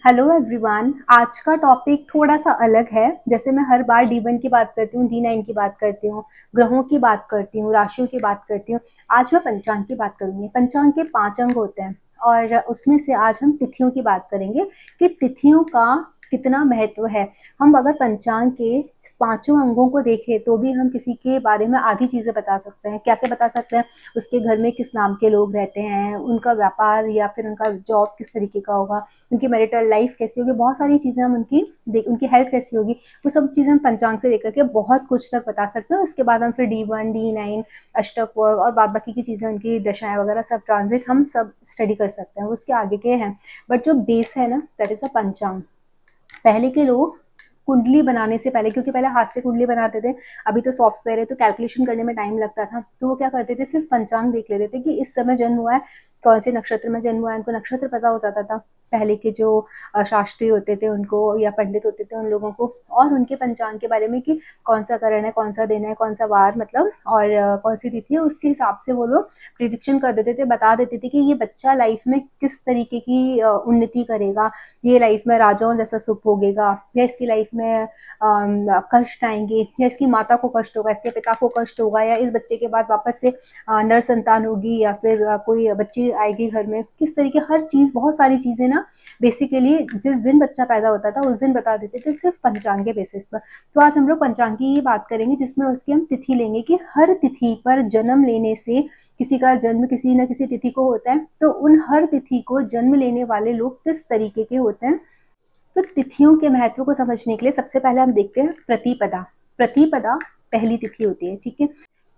Hello everyone. आज का topic थोड़ा सा अलग है। जैसे मैं हर बार D1 की बात करती हूँ, D9 की बात करती हूँ, ग्रहों की बात करती हूँ, राशियों की बात करती हूँ। आज मैं पंचांग की बात करूंगी। पंचांग के 5 अंग होते हैं और उसमें से आज हम तिथियों की बात करेंगे कि तिथियों का कितना महत्व है। हम अगर पंचांग के 5 अंगों को देखें तो भी हम किसी के बारे में आधी चीजें बता सकते हैं। क्या क्या बता सकते हैं? उसके घर में किस नाम के लोग रहते हैं, उनका व्यापार या फिर उनका जॉब किस तरीके का होगा, उनकी मैरिटल लाइफ कैसी होगी, बहुत सारी चीज़ें हम उनकी हेल्थ कैसी होगी, वो सब चीज़ें हम पंचांग से देख करके बहुत कुछ तक बता सकते हैं। उसके बाद हम फिर D1 D9 अष्टक वर्ग और बाद बाकी की चीज़ें, उनकी दशाएं वगैरह सब ट्रांजिट हम सब स्टडी कर सकते हैं। उसके आगे के हैं, बट जो बेस है ना, दैट इज अ पंचांग। पहले के लोग कुंडली बनाने से पहले, क्योंकि पहले हाथ से कुंडली बनाते थे, अभी तो सॉफ्टवेयर है तो कैलकुलेशन करने में टाइम लगता था, तो वो क्या करते थे, सिर्फ पंचांग देख लेते थे कि इस समय जन्म हुआ है, कौन से नक्षत्र में जन्म हुआ है। उनको नक्षत्र पता हो जाता था। पहले के जो शास्त्री होते थे उनको, या पंडित होते थे उन लोगों को, और उनके पंचांग के बारे में कि कौन सा करण है, कौन सा दिन है, कौन सा वार मतलब, और कौन सी तिथि है, उसके हिसाब से वो लोग प्रिडिक्शन कर देते थे, बता देते थे कि ये बच्चा लाइफ में किस तरीके की उन्नति करेगा, ये लाइफ में राजाओं जैसा सुख भोगेगा, या इसकी लाइफ में कष्ट आएंगे, या इसकी माता को कष्ट होगा, इसके पिता को कष्ट होगा, या इस बच्चे के बाद वापस से नर संतान होगी, या फिर कोई बच्ची आएगी घर में, किस तरीके, हर चीज, बहुत सारी चीजें ना बेसिकली जिस दिन बच्चा पैदा होता था उस दिन बता देते थे, सिर्फ पंचांग के बेसिस पर। तो आज हम लोग पंचांग की ही बात करेंगे, जिसमें उसकी हम तिथि लेंगे कि हर तिथि पर जन्म लेने से, किसी का जन्म किसी न किसी तिथि को होता है, तो उन हर तिथि को जन्म लेने वाले लोग किस तरीके के होते हैं। तो तिथियों के महत्व को समझने के लिए सबसे पहले हम देखते हैं प्रतिपदा। प्रतिपदा पहली तिथि होती है, ठीक है।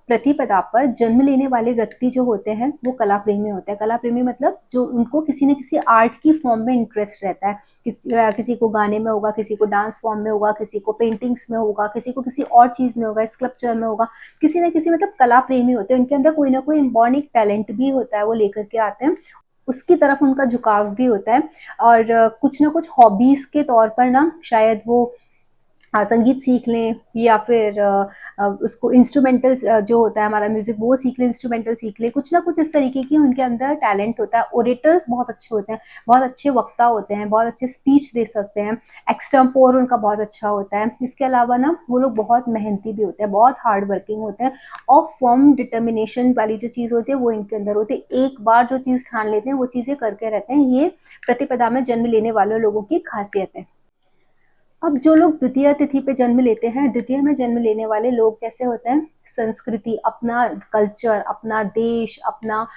प्रतिपदा पर जन्म लेने वाले व्यक्ति जो होते हैं वो कला प्रेमी होते हैं। कला प्रेमी मतलब जो उनको किसी न किसी आर्ट की फॉर्म में इंटरेस्ट रहता है। किसी को गाने में होगा, किसी को डांस फॉर्म में होगा, किसी को पेंटिंग्स में होगा, किसी को किसी और चीज में होगा, स्कल्पचर में होगा, किसी न किसी मतलब कला प्रेमी होते हैं। उनके अंदर कोई ना कोई बॉर्न एक टैलेंट भी होता है, वो लेकर के आते हैं, उसकी तरफ उनका झुकाव भी होता है। और कुछ ना कुछ हॉबीज के तौर पर ना शायद वो संगीत सीख लें, या फिर उसको इंस्ट्रूमेंटल जो होता है हमारा म्यूजिक वो सीख लें, इंस्ट्रूमेंटल सीख लें, कुछ ना कुछ इस तरीके की उनके अंदर टैलेंट होता है। ओरेटर्स बहुत अच्छे होते हैं, बहुत अच्छे वक्ता होते हैं, बहुत अच्छे स्पीच दे सकते हैं, एक्सटेम्पोर उनका बहुत अच्छा होता है। इसके अलावा ना वो लोग बहुत मेहनती भी होते हैं, बहुत हार्ड वर्किंग होते हैं, और फर्म डिटर्मिनेशन वाली जो चीज़ होती है वो इनके अंदर होती है। एक बार जो चीज़ ठान लेते हैं वो चीज़ें करके रहते हैं। ये प्रतिपदा में जन्म लेने वाले लोगों की खासियत है। अब जो लोग द्वितीय तिथि पे जन्म लेते हैं, द्वितीय में जन्म लेने वाले लोग कैसे होते हैं, संस्कृति, अपना कल्चर, अपना देश, अपना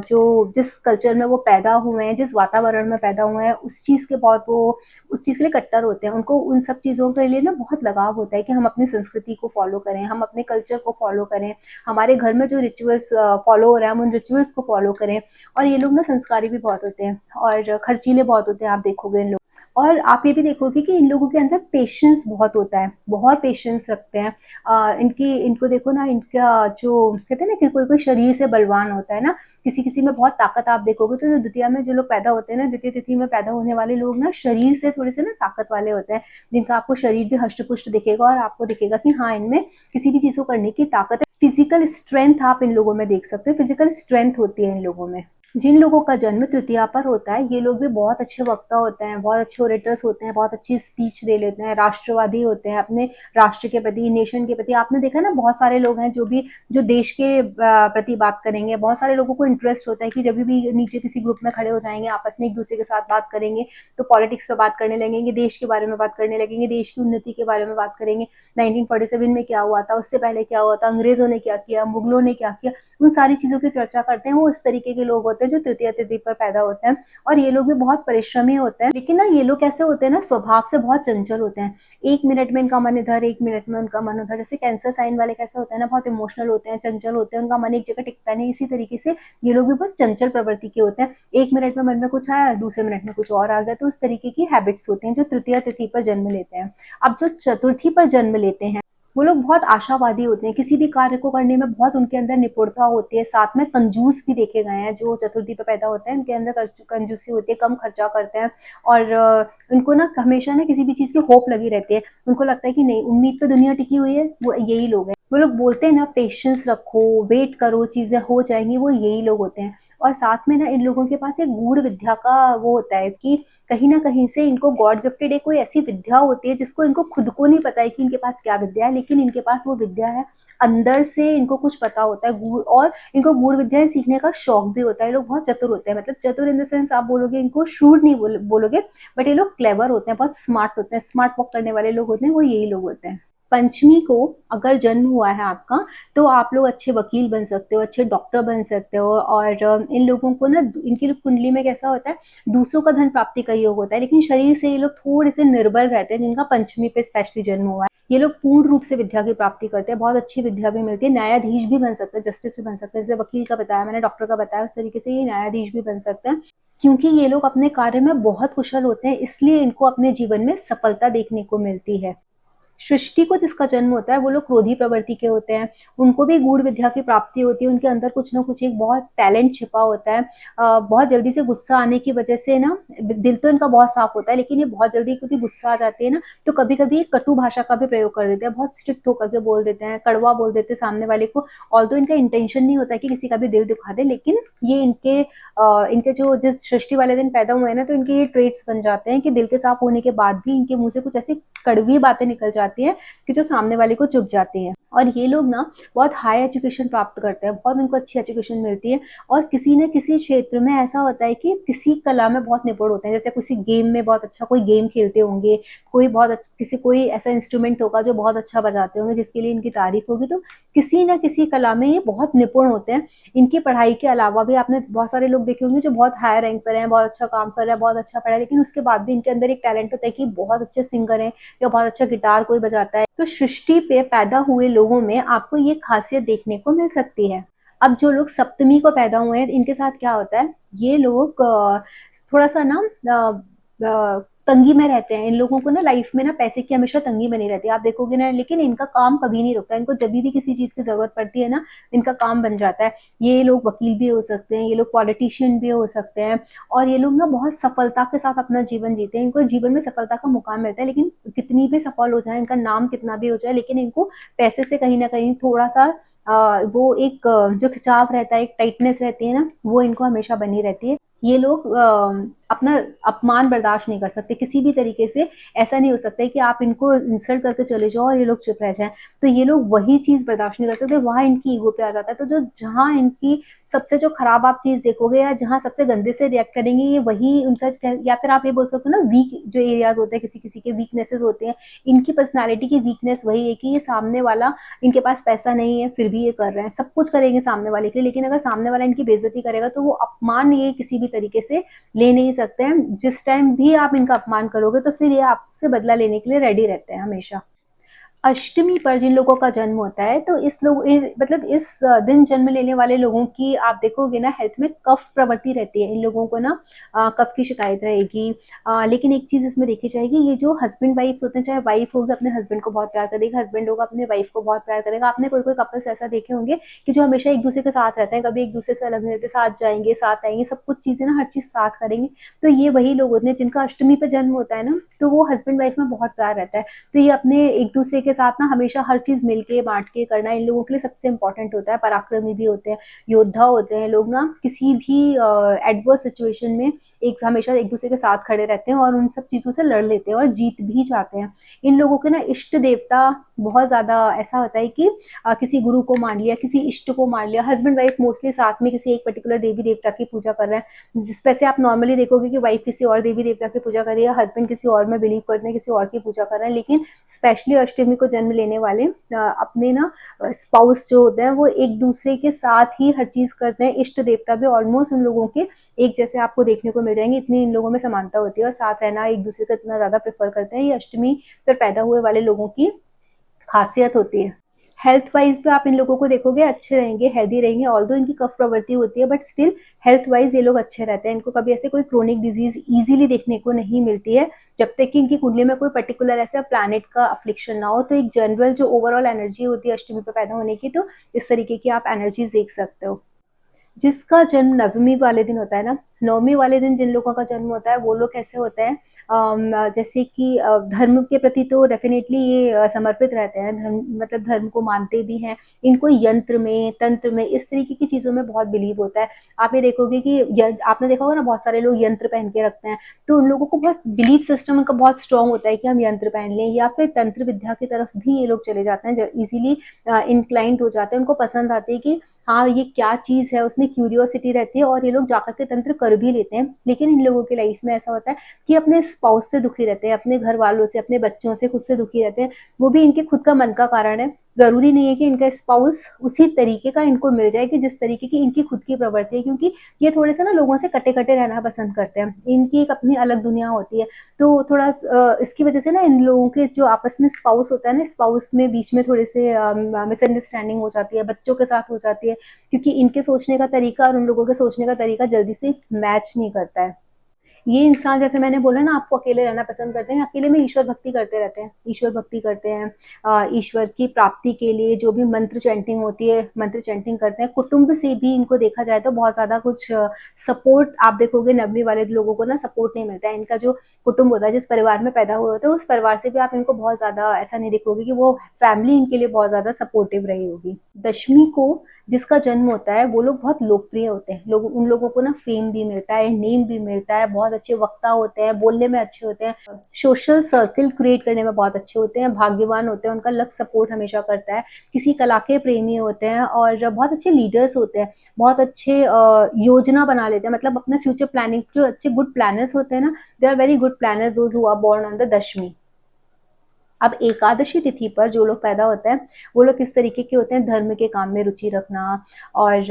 जो जिस कल्चर में वो पैदा हुए हैं, जिस वातावरण में पैदा हुए हैं, उस चीज़ के बहुत वो उस चीज़ के लिए कट्टर होते हैं। उनको उन सब चीज़ों के लिए ना बहुत लगाव होता है कि हम अपनी संस्कृति को फॉलो करें, हम अपने कल्चर को फॉलो करें, हमारे घर में जो रिचुअल्स फॉलो हो रहे हैं हम उन रिचुअल्स को फॉलो करें। और ये लोग ना संस्कारी भी बहुत होते हैं और खर्चीले बहुत होते हैं, आप देखोगे इन लोग। और आप ये भी देखोगे कि इन लोगों के अंदर पेशेंस बहुत होता है, बहुत पेशेंस रखते हैं। इनको देखो ना, इनका जो कहते हैं ना कि कोई कोई शरीर से बलवान होता है ना, किसी किसी में बहुत ताकत आप देखोगे। तो जो द्वितीय में जो लोग पैदा होते हैं ना, द्वितीय तिथि में पैदा होने वाले लोग ना शरीर से थोड़े से ना ताकत वाले होते हैं, जिनका आपको शरीर भी हष्ट पुष्ट दिखेगा और आपको दिखेगा कि हाँ, इनमें किसी भी चीज को करने की ताकत है। फिजिकल स्ट्रेंथ आप इन लोगों में देख सकते हो, फिजिकल स्ट्रेंथ होती है इन लोगों में। जिन लोगों का जन्म तृतीया पर होता है ये लोग भी बहुत अच्छे वक्ता होते हैं, बहुत अच्छे ओरेटर्स होते हैं, बहुत अच्छी स्पीच दे लेते हैं, राष्ट्रवादी होते हैं, अपने राष्ट्र के प्रति, नेशन के प्रति। आपने देखा ना, बहुत सारे लोग हैं जो भी जो देश के प्रति बात करेंगे। बहुत सारे लोगों को इंटरेस्ट होता है कि जब भी नीचे किसी ग्रुप में खड़े हो जाएंगे, आपस में एक दूसरे के साथ बात करेंगे, तो पॉलिटिक्स पे बात करने लगेंगे, देश के बारे में बात करने लगेंगे, देश की उन्नति के बारे में बात करेंगे। 1947 में क्या हुआ था, उससे पहले क्या हुआ था, अंग्रेजों ने क्या किया, मुगलों ने क्या किया, उन सारी चीजों की चर्चा करते हैं। वो इस तरीके के लोग होते हैं जो तृतीय तिथि पर पैदा होते हैं। और ये लोग भी बहुत परिश्रमी होते हैं, लेकिन ना ये लोग कैसे होते हैं ना, स्वभाव से बहुत चंचल होते हैं। 1 मिनट में इनका मन इधर, 1 मिनट में उनका मन उधर। जैसे कैंसर साइन वाले कैसे होते हैं ना, बहुत इमोशनल होते हैं, चंचल होते हैं, उनका मन एक जगह टिकता नहीं। इसी तरीके से ये लोग भी बहुत चंचल प्रवृत्ति के होते हैं। 1 मिनट में मन में कुछ आया, दूसरे मिनट में कुछ और आ गया। तो इस तरीके की हैबिट्स होते हैं जो तृतीय तिथि पर जन्म लेते हैं। अब जो चतुर्थी पर जन्म लेते हैं वो लोग बहुत आशावादी होते हैं, किसी भी कार्य को करने में बहुत उनके अंदर निपुणता होती है। साथ में कंजूस भी देखे गए हैं जो चतुर्थी पे पैदा होते हैं, उनके अंदर कंजूसी होती है, कम खर्चा करते हैं। और उनको ना हमेशा ना किसी भी चीज की होप लगी रहती है। उनको लगता है कि नहीं, उम्मीद पे दुनिया टिकी हुई है, वो यही लोग हैं। वो लोग बोलते हैं ना पेशेंस रखो, वेट करो, चीजें हो जाएंगी, वो यही लोग होते हैं। और साथ में ना इन लोगों के पास एक गूढ़ विद्या का वो होता है कि कहीं ना कहीं से इनको गॉड गिफ्टेड एक कोई ऐसी विद्या होती है जिसको इनको खुद को नहीं पता है कि इनके पास क्या विद्या है, लेकिन इनके पास वो विद्या है। अंदर से इनको कुछ पता होता है गूढ़, और इनको गूढ़ विद्याएं सीखने का शौक भी होता है। ये लोग बहुत चतुर होते हैं, मतलब चतुर इन द सेंस आप बोलोगे इनको श्रूड नहीं बोलोगे, बट ये लोग क्लेवर होते हैं, बहुत स्मार्ट होते हैं, स्मार्ट वर्क करने वाले लोग होते हैं, वो यही लोग होते हैं। पंचमी को अगर जन्म हुआ है आपका, तो आप लोग अच्छे वकील बन सकते हो, अच्छे डॉक्टर बन सकते हो। और इन लोगों को ना, इनकी कुंडली में कैसा होता है, दूसरों का धन प्राप्ति का योग होता है, लेकिन शरीर से ये लोग थोड़े से निर्बल रहते हैं जिनका पंचमी पे स्पेशली जन्म हुआ है। ये लोग पूर्ण रूप से विद्या की प्राप्ति करते हैं, बहुत अच्छी विद्या भी मिलती है, न्यायाधीश भी बन सकते हैं, जस्टिस भी बन सकते हैं। जैसे वकील का बताया मैंने, डॉक्टर का बताया, उस तरीके से ये न्यायाधीश भी बन सकते हैं। क्योंकि ये लोग अपने कार्य में बहुत कुशल होते हैं, इसलिए इनको अपने जीवन में सफलता देखने को मिलती है। सृष्टि को जिसका जन्म होता है वो लोग क्रोधी प्रवृत्ति के होते हैं, उनको भी गूढ़ विद्या की प्राप्ति होती है, उनके अंदर कुछ ना कुछ एक बहुत टैलेंट छिपा होता है। बहुत जल्दी से गुस्सा आने की वजह से ना, दिल तो इनका बहुत साफ होता है, लेकिन ये बहुत जल्दी क्योंकि गुस्सा आ जाती है ना, तो कभी कभी कटु भाषा का भी प्रयोग कर देते हैं, बहुत स्ट्रिक्ट होकर के बोल देते हैं, कड़वा बोल देते हैं सामने वाले को। ऑल्दो इनका इंटेंशन नहीं होता है कि किसी का भी दिल दुखा दे, लेकिन ये इनके जो जिस सृष्टि वाले दिन पैदा हुए हैं ना, तो इनके ये ट्रेट्स बन जाते हैं कि दिल के साफ होने के बाद भी इनके मुंह से कुछ ऐसी कड़वी बातें निकल जाती हैं कि जो सामने वाले को चुभ जाती हैं। और ये लोग ना बहुत हाई एजुकेशन प्राप्त करते हैं, बहुत उनको अच्छी एजुकेशन मिलती है, और किसी न किसी क्षेत्र में ऐसा होता है कि किसी कला में बहुत निपुण होते हैं। जैसे किसी गेम में बहुत अच्छा कोई गेम खेलते होंगे, कोई बहुत किसी कोई ऐसा इंस्ट्रूमेंट होगा जो बहुत अच्छा बजाते होंगे जिसके लिए इनकी तारीफ होगी, तो किसी न किसी कला में ये बहुत निपुण होते हैं। इनकी पढ़ाई के अलावा भी आपने बहुत सारे लोग देखे होंगे जो बहुत हाई रैंक पर हैं, बहुत अच्छा काम कर रहे हैं, बहुत अच्छा पढ़ा है, लेकिन उसके बाद भी इनके अंदर एक टैलेंट होता है कि बहुत अच्छे सिंगर हैं या बहुत अच्छा गिटार कोई बजाता है। तो सृष्टि पे पैदा हुए लोगों में आपको ये खासियत देखने को मिल सकती है। अब जो लोग सप्तमी को पैदा हुए हैं, इनके साथ क्या होता है, ये लोग थोड़ा सा ना तंगी में रहते हैं। इन लोगों को ना लाइफ में ना पैसे की हमेशा तंगी बनी रहती है, आप देखोगे ना, लेकिन इनका काम कभी नहीं रुकता। इनको जब भी किसी चीज की जरूरत पड़ती है ना, इनका काम बन जाता है। ये लोग वकील भी हो सकते हैं, ये लोग पॉलिटिशियन भी हो सकते हैं, और ये लोग ना बहुत सफलता के साथ अपना जीवन जीते हैं। इनको जीवन में सफलता का मुकाम मिलता है, लेकिन कितनी भी सफल हो जाए, इनका नाम कितना भी हो जाए, लेकिन इनको पैसे से कहीं ना कहीं थोड़ा सा वो एक जो खिंचाव रहता है, एक टाइटनेस रहती है ना, वो इनको हमेशा बनी रहती है। ये लोग अपना अपमान बर्दाश्त नहीं कर सकते किसी भी तरीके से। ऐसा नहीं हो सकता है कि आप इनको इंसल्ट करके चले जाओ और ये लोग चुप रह जाएं, तो ये लोग वही चीज बर्दाश्त नहीं कर सकते, वहां इनकी ईगो पे आ जाता है। तो जो जहां इनकी सबसे जो खराब आप चीज देखोगे या जहां सबसे गंदे से रिएक्ट करेंगे, ये वही उनका, या फिर आप ये बोल सकते हो ना, वीक जो एरियाज होते हैं, किसी किसी के वीकनेसेस होते हैं। इनकी पर्सनैलिटी की वीकनेस वही है कि ये सामने वाला, इनके पास पैसा नहीं है फिर भी ये कर रहे हैं, सब कुछ करेंगे सामने वाले के लिए, लेकिन अगर सामने वाला इनकी बेइज्जती करेगा तो वो अपमान ये किसी भी तरीके से ले नहीं सकते हैं। जिस टाइम भी आप इनका अपमान करोगे तो फिर ये आपसे बदला लेने के लिए रेडी रहते हैं हमेशा। अष्टमी पर जिन लोगों का जन्म होता है, तो इस लोग मतलब इस दिन जन्म लेने वाले लोगों की आप देखोगे ना, हेल्थ में कफ प्रवृत्ति रहती है। इन लोगों को ना कफ की शिकायत रहेगी। लेकिन एक चीज इसमें देखी जाएगी, ये जो हस्बैंड वाइफ्स होते हैं, चाहे वाइफ होगी अपने हस्बैंड को बहुत प्यार करेगा, हस्बैंड होगा अपने वाइफ को बहुत प्यार करेगा। आपने कोई कोई कपल्स ऐसा देखे होंगे कि जो हमेशा एक दूसरे के साथ रहते हैं, कभी एक दूसरे से अलग नहीं रहते, साथ जाएंगे साथ आएंगे, सब कुछ चीजें ना हर चीज साथ करेंगे। तो ये वही लोग होते हैं जिनका अष्टमी पे जन्म होता है ना, तो वो हस्बैंड वाइफ में बहुत प्यार रहता है। तो ये अपने एक दूसरे के साथ ना हमेशा हर चीज मिलके बांट के करना इन लोगों के लिए सबसे इंपॉर्टेंट होता है। पराक्रमी भी होते हैं, योद्धा होते हैं लोग ना, किसी भी एडवर्स सिचुएशन में एक हमेशा एक दूसरे के साथ खड़े रहते हैं और उन सब चीजों से लड़ लेते हैं और जीत भी जाते हैं। इन लोगों के ना इष्ट देवता बहुत ज्यादा ऐसा होता है कि किसी गुरु को मान लिया, किसी इष्ट को मान लिया। हस्बैंड वाइफ मोस्टली साथ में किसी एक पर्टिकुलर देवी देवता की पूजा कर रहे हैं, जिस पे से आप नॉर्मली देखोगे कि वाइफ किसी और देवी देवता की पूजा कर रही है, हस्बैंड किसी और में बिलीव करते हैं, किसी और की पूजा कर रहे हैं। लेकिन स्पेशली अष्टमी को जन्म लेने वाले अपने ना स्पाउस जो होते हैं, वो एक दूसरे के साथ ही हर चीज करते हैं। इष्ट देवता भी ऑलमोस्ट उन लोगों के एक जैसे आपको देखने को मिल जाएंगे, इतनी इन लोगों में समानता होती है और साथ रहना एक दूसरे को इतना ज्यादा प्रेफर करते हैं। ये अष्टमी पर पैदा हुए वाले लोगों की खासियत होती है। हेल्थ वाइज भी आप इन लोगों को देखोगे अच्छे रहेंगे, हेल्दी रहेंगे। ऑल्दो इनकी कफ प्रवृत्ति होती है, बट स्टिल हेल्थ वाइज ये लोग अच्छे रहते हैं। इनको कभी ऐसे कोई क्रोनिक डिजीज इजीली देखने को नहीं मिलती है, जब तक कि इनकी कुंडली में कोई पर्टिकुलर ऐसा प्लैनेट का अफ्लिक्शन ना हो। तो एक जनरल जो ओवरऑल एनर्जी होती है अष्टमी पर पैदा होने की, तो इस तरीके की आप एनर्जीज देख सकते हो। जिसका जन्म नवमी वाले दिन होता है ना, नवमी वाले दिन जिन लोगों का जन्म होता है वो लोग कैसे होते हैं, जैसे कि धर्म के प्रति तो डेफिनेटली ये समर्पित रहते हैं, धर्म मतलब धर्म को मानते भी हैं। इनको यंत्र में, तंत्र में, इस तरीके की चीज़ों में बहुत बिलीव होता है। आप ये देखोगे कि आपने देखा होगा ना, बहुत सारे लोग यंत्र पहन के रखते हैं, तो उन लोगों को बहुत बिलीव सिस्टम उनका बहुत स्ट्रांग होता है कि हम यंत्र पहन लें, या फिर तंत्र विद्या की तरफ भी ये लोग चले जाते हैं, जो इजीली इंक्लाइंड हो जाते हैं, उनको पसंद आती है कि हाँ ये क्या चीज़ है, उसमें क्यूरियोसिटी रहती है और ये लोग जाकर के तंत्र कर भी लेते हैं। लेकिन इन लोगों की लाइफ में ऐसा होता है कि अपने स्पाउस से दुखी रहते हैं, अपने घर वालों से, अपने बच्चों से, खुद से दुखी रहते हैं। वो भी इनके खुद का मन का कारण है। जरूरी नहीं है कि इनका स्पाउस उसी तरीके का इनको मिल जाए कि जिस तरीके की इनकी खुद की प्रवृत्ति है, क्योंकि ये थोड़े से ना लोगों से कटे कटे रहना पसंद करते हैं। इनकी एक अपनी अलग दुनिया होती है, तो थोड़ा इसकी वजह से ना इन लोगों के जो आपस में स्पाउस होता है ना, स्पाउस में बीच में थोड़े से मिसअंडरस्टैंडिंग हो जाती है, बच्चों के साथ हो जाती है, क्योंकि इनके सोचने का तरीका और उन लोगों के सोचने का तरीका जल्दी से मैच नहीं करता है। ये इंसान, जैसे मैंने बोला ना, आपको अकेले रहना पसंद करते हैं, अकेले में ईश्वर भक्ति करते रहते हैं, ईश्वर भक्ति करते हैं, ईश्वर की प्राप्ति के लिए जो भी मंत्र चैंटिंग होती है, मंत्र चैंटिंग करते हैं। कुटुंब से भी इनको देखा जाए तो बहुत ज्यादा कुछ सपोर्ट आप देखोगे, नवमी वाले लोगों को ना सपोर्ट नहीं मिलता है। इनका जो कुटुंब होता है, जिस परिवार में पैदा हुए होते हैं, उस परिवार से भी आप इनको बहुत ज्यादा ऐसा नहीं देखोगे कि वो फैमिली इनके लिए बहुत ज्यादा सपोर्टिव रही होगी। दशमी को जिसका जन्म होता है वो लोग बहुत लोकप्रिय होते हैं, लोग उन लोगों को ना फेम भी मिलता है, नेम भी मिलता है, बहुत अच्छे वक्ता होते हैं, बोलने में अच्छे होते हैं, सोशल सर्किल क्रिएट करने में बहुत अच्छे होते हैं, भाग्यवान होते हैं, उनका लक सपोर्ट हमेशा करता है, किसी कला के प्रेमी होते हैं और बहुत अच्छे लीडर्स होते हैं, बहुत अच्छे योजना बना लेते हैं, मतलब अपना फ्यूचर प्लानिंग, जो अच्छे गुड प्लानर्स होते हैं ना, they are very good planners those who are born on the Dashami. अब एकादशी तिथि पर जो लोग पैदा होते हैं वो लोग किस तरीके के होते हैं, धर्म के काम में रुचि रखना और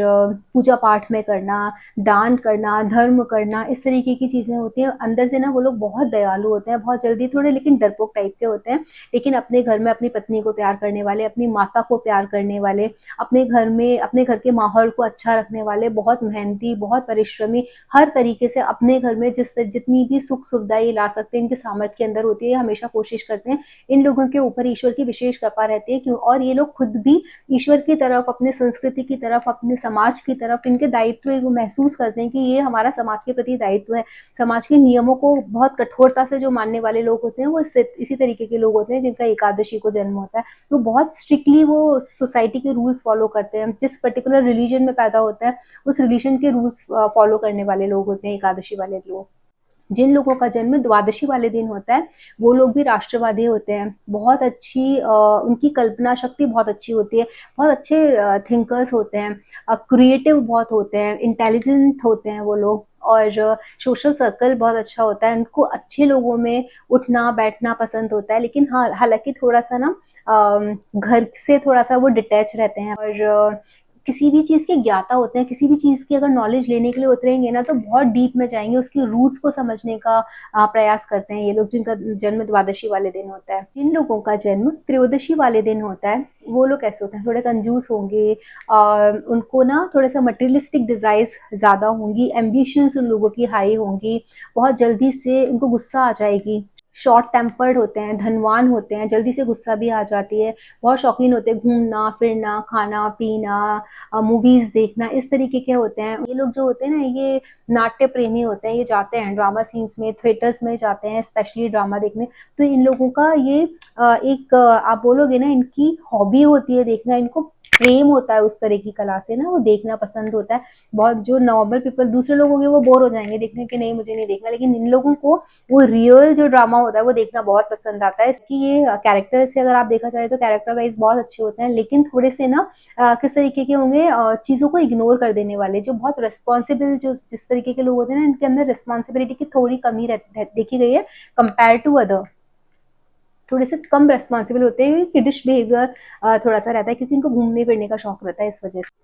पूजा पाठ में करना, दान करना, धर्म करना, इस तरीके की चीज़ें होती हैं। अंदर से ना वो लोग बहुत दयालु होते हैं, बहुत जल्दी थोड़े लेकिन डरपोक टाइप के होते हैं, लेकिन अपने घर में अपनी पत्नी को प्यार करने वाले, अपनी माता को प्यार करने वाले, अपने घर में अपने घर के माहौल को अच्छा रखने वाले, बहुत मेहनती, बहुत परिश्रमी, हर तरीके से अपने घर में जितनी भी सुख सुविधा ये ला सकते हैं, इनके सामर्थ्य के अंदर होती है, हमेशा कोशिश करते हैं। इन लोगों के ऊपर ईश्वर की विशेष कृपा रहती है, क्यों, और ये लोग खुद भी ईश्वर की तरफ, अपने संस्कृति की तरफ, अपने समाज की तरफ, इनके दायित्व वो महसूस करते हैं कि ये हमारा समाज के प्रति दायित्व है। समाज के नियमों को बहुत कठोरता से जो मानने वाले लोग होते हैं वो इसी तरीके के लोग होते हैं जिनका एकादशी को जन्म होता है। तो बहुत स्ट्रिक्टली वो सोसाइटी के रूल्स फॉलो करते हैं, जिस पर्टिकुलर रिलीजन में पैदा होता है उस रिलीजन के रूल्स फॉलो करने वाले लोग होते हैं एकादशी वाले लोग। जिन लोगों का जन्म द्वादशी वाले दिन होता है वो लोग भी राष्ट्रवादी होते हैं, बहुत अच्छी उनकी कल्पना शक्ति बहुत अच्छी होती है, बहुत अच्छे थिंकर्स होते हैं, क्रिएटिव बहुत होते हैं, इंटेलिजेंट होते हैं वो लोग, और सोशल सर्कल बहुत अच्छा होता है, उनको अच्छे लोगों में उठना बैठना पसंद होता है। लेकिन हाँ, हालांकि थोड़ा सा ना घर से थोड़ा सा वो डिटैच रहते हैं, और किसी भी चीज़ के ज्ञाता होते हैं, किसी भी चीज़ की अगर नॉलेज लेने के लिए उतरेंगे ना तो बहुत डीप में जाएंगे, उसकी रूट्स को समझने का प्रयास करते हैं ये लोग, जिनका जन्म द्वादशी वाले दिन होता है। जिन लोगों का जन्म त्रयोदशी वाले दिन होता है वो लोग कैसे होते हैं, थोड़े कंजूस होंगे, उनको ना थोड़ा सा मटेरियलिस्टिक डिजायर्स ज़्यादा होंगी, एम्बिशंस उन लोगों की हाई होंगी, बहुत जल्दी से उनको गुस्सा आ जाएगी, शॉर्ट टेम्पर्ड होते हैं, धनवान होते हैं, जल्दी से गुस्सा भी आ जाती है, बहुत शौकीन होते हैं घूमना फिरना, खाना पीना, मूवीज देखना, इस तरीके के होते हैं ये लोग। जो होते हैं ना, ये नाट्य प्रेमी होते हैं, ये जाते हैं ड्रामा सीन्स में, थिएटर्स में जाते हैं स्पेशली ड्रामा देखने। तो इन लोगों का ये एक आप बोलोगे ना, इनकी हॉबी होती है देखना, इनको प्रेम होता है उस तरह की कला से ना, वो देखना पसंद होता है बहुत। जो नॉर्मल पीपल दूसरे लोग होंगे वो बोर हो जाएंगे देखने के, नहीं मुझे नहीं देखना, लेकिन इन लोगों को वो रियल जो ड्रामा होता है वो देखना बहुत पसंद आता है। इसकी ये कैरेक्टर से अगर आप देखा जाए तो कैरेक्टर वाइज बहुत अच्छे होते हैं, लेकिन थोड़े से ना किस तरीके के होंगे, चीज़ों को इग्नोर कर देने वाले, जो बहुत रिस्पॉन्सिबल, जो जिस तरीके के लोग होते हैं ना, इनके अंदर रिस्पॉन्सिबिलिटी की थोड़ी कमी देखी गई है कंपेयर टू अदर, थोड़े से कम रेस्पॉन्सिबल होते हैं, किडिश बिहेवियर थोड़ा सा रहता है, क्योंकि इनको घूमने फिरने का शौक रहता है इस वजह से।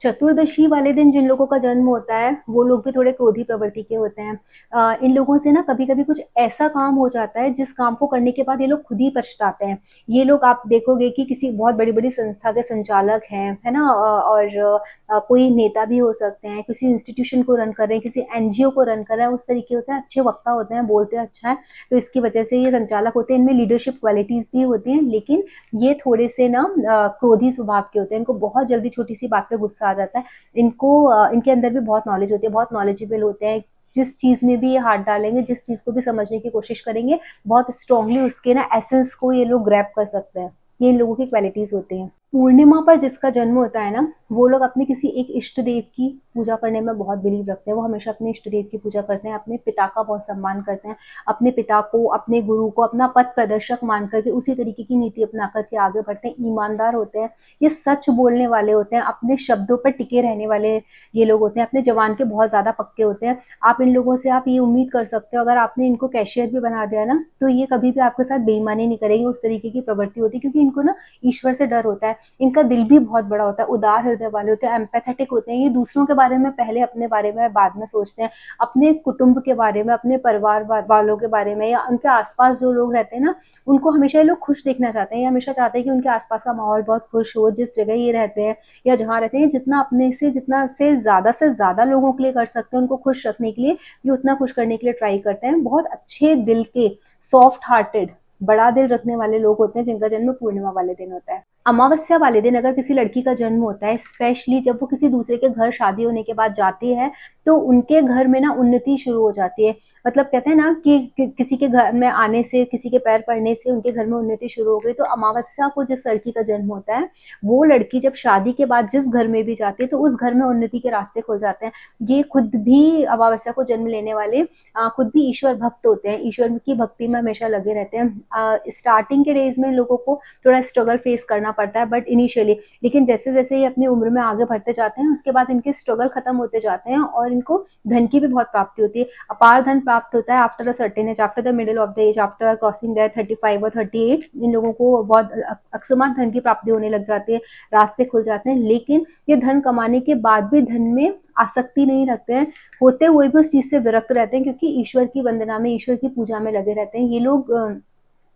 चतुर्दशी वाले दिन जिन लोगों का जन्म होता है वो लोग भी थोड़े क्रोधी प्रवृत्ति के होते हैं। इन लोगों से ना कभी कभी कुछ ऐसा काम हो जाता है जिस काम को करने के बाद ये लोग खुद ही पछताते हैं। ये लोग आप देखोगे कि किसी बहुत बड़ी बड़ी संस्था के संचालक हैं, है ना, और कोई नेता भी हो सकते हैं, किसी इंस्टीट्यूशन को रन कर रहे हैं, किसी एनजीओ को रन कर रहे हैं, उस तरीके होते हैं, अच्छे वक्ता होते हैं, बोलते हैं अच्छा है, तो इसकी वजह से ये संचालक होते हैं, इनमें लीडरशिप क्वालिटीज भी होती हैं। लेकिन ये थोड़े से ना क्रोधी स्वभाव के होते हैं, इनको बहुत जल्दी छोटी सी बात पे गुस्सा कहा जाता है, इनको इनके अंदर भी बहुत नॉलेज होती है, बहुत नॉलेजेबल होते हैं। जिस चीज़ में भी ये हाथ डालेंगे, जिस चीज़ को भी समझने की कोशिश करेंगे, बहुत स्ट्रांगली उसके ना एसेंस को ये लोग ग्रैब कर सकते हैं। ये इन लोगों की क्वालिटीज़ होती हैं। पूर्णिमा पर जिसका जन्म होता है ना, वो लोग अपने किसी एक इष्ट देव की पूजा करने में बहुत बिलीव रखते हैं। वो हमेशा अपने इष्ट देव की पूजा करते हैं, अपने पिता का बहुत सम्मान करते हैं, अपने पिता को, अपने गुरु को अपना पथ प्रदर्शक मान करके उसी तरीके की नीति अपना करके आगे बढ़ते हैं। ईमानदार होते हैं, ये सच बोलने वाले होते हैं, अपने शब्दों पर टिके रहने वाले ये लोग होते हैं, अपने जवान के बहुत ज़्यादा पक्के होते हैं। आप इन लोगों से आप ये उम्मीद कर सकते हो, अगर आपने इनको कैशियर भी बना दिया ना, तो ये कभी भी आपके साथ बेईमानी नहीं करेंगे, उस तरीके की प्रवृत्ति होती है, क्योंकि इनको ना ईश्वर से डर होता है। इनका दिल भी बहुत बड़ा होता है, उदार हृदय वाले होते हैं, एम्पैथेटिक होते हैं। ये दूसरों के बारे में पहले, अपने बारे में बाद में सोचते हैं, अपने कुटुंब के बारे में, अपने परिवार वालों के बारे में, या उनके आसपास जो लोग रहते हैं ना, उनको हमेशा ये लोग खुश देखना चाहते हैं। ये हमेशा चाहते हैं कि उनके आसपास का माहौल बहुत खुश हो, जिस जगह ये रहते हैं या जहाँ रहते हैं, जितना अपने से ज़्यादा लोगों के लिए कर सकते हैं उनको खुश रखने के लिए, ये उतना खुश करने के लिए ट्राई करते हैं। बहुत अच्छे दिल के, सॉफ्ट हार्टेड, बड़ा दिल रखने वाले लोग होते हैं जिनका जन्म पूर्णिमा वाले दिन होता है। अमावस्या वाले दिन अगर किसी लड़की का जन्म होता है, स्पेशली जब वो किसी दूसरे के घर शादी होने के बाद जाती है, तो उनके घर में ना उन्नति शुरू हो जाती है। मतलब कहते हैं ना कि किसी के घर में आने से, किसी के पैर पड़ने से उनके घर में उन्नति शुरू हो गई। तो अमावस्या को जिस लड़की का जन्म होता है, वो लड़की जब शादी के बाद जिस घर में भी जाती है, तो उस घर में उन्नति के रास्ते खुल जाते हैं। ये खुद भी, अमावस्या को जन्म लेने वाले खुद भी ईश्वर भक्त होते हैं, ईश्वर की भक्ति में हमेशा लगे रहते हैं। स्टार्टिंग के डेज में लोगों को थोड़ा स्ट्रगल फेस करना पड़ता है, बट इनिशियली, लेकिन जैसे जैसे ये अपनी उम्र में आगे बढ़ते जाते हैं, उसके बाद इनके स्ट्रगल खत्म होते जाते हैं और इनको धन की भी बहुत प्राप्ति होती है। अपार धन प्राप्त होता है after a certain age, after the middle of the age, after crossing the 35 और 38। इन लोगों को बहुत अकस्मात धन की प्राप्ति होने लग जाती है, रास्ते खुल जाते हैं। लेकिन ये धन कमाने के बाद भी धन में आसक्ति नहीं रखते हैं, होते हुए भी उस चीज से विरक्त रहते हैं, क्योंकि ईश्वर की वंदना में, ईश्वर की पूजा में लगे रहते हैं। ये लोग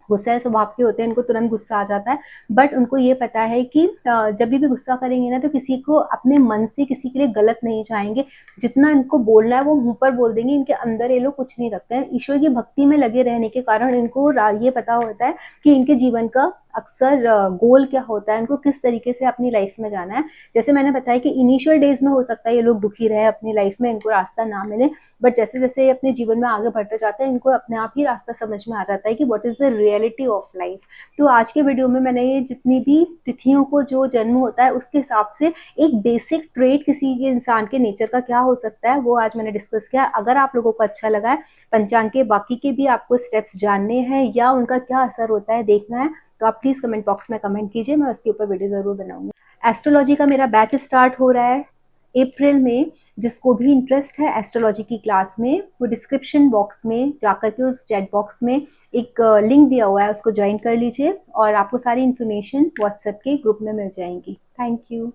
गुस्सैल स्वभाव के होते हैं, इनको तुरंत गुस्सा आ जाता है, बट उनको ये पता है कि जब भी गुस्सा करेंगे ना, तो किसी को अपने मन से किसी के लिए गलत नहीं चाहेंगे। जितना इनको बोलना है वो मुंह पर बोल देंगे, इनके अंदर ये लोग कुछ नहीं रखते हैं। ईश्वर की भक्ति में लगे रहने के कारण इनको ये पता होता है कि इनके जीवन का अक्सर गोल क्या होता है, इनको किस तरीके से अपनी लाइफ में जाना है। जैसे मैंने बताया कि इनिशियल डेज में हो सकता है ये लोग दुखी रहे अपनी लाइफ में, इनको रास्ता ना मिले, बट जैसे जैसे ये अपने जीवन में आगे बढ़ते जाते हैं, इनको अपने आप ही रास्ता समझ में आ जाता है कि what is the reality of life. तो आज के वीडियो में मैंने ये जितनी भी तिथियों को जो जन्म होता है उसके हिसाब से एक बेसिक ट्रेट किसी के इंसान के नेचर का क्या हो सकता है, वो आज मैंने डिस्कस किया। अगर आप लोगों को अच्छा लगा है, पंचांग के बाकी के भी आपको स्टेप्स जानने हैं या उनका क्या असर होता है देखना है, तो आप प्लीज कमेंट बॉक्स में कमेंट कीजिए, मैं उसके ऊपर वीडियो जरूर बनाऊंगी। एस्ट्रोलॉजी का मेरा बैच स्टार्ट हो रहा है अप्रैल में। जिसको भी इंटरेस्ट है एस्ट्रोलॉजी की क्लास में, वो डिस्क्रिप्शन बॉक्स में जाकर के उस चैट बॉक्स में एक लिंक दिया हुआ है, उसको ज्वाइन कर लीजिए और आपको सारी इन्फॉर्मेशन व्हाट्सएप के ग्रुप में मिल जाएंगी। Thank you.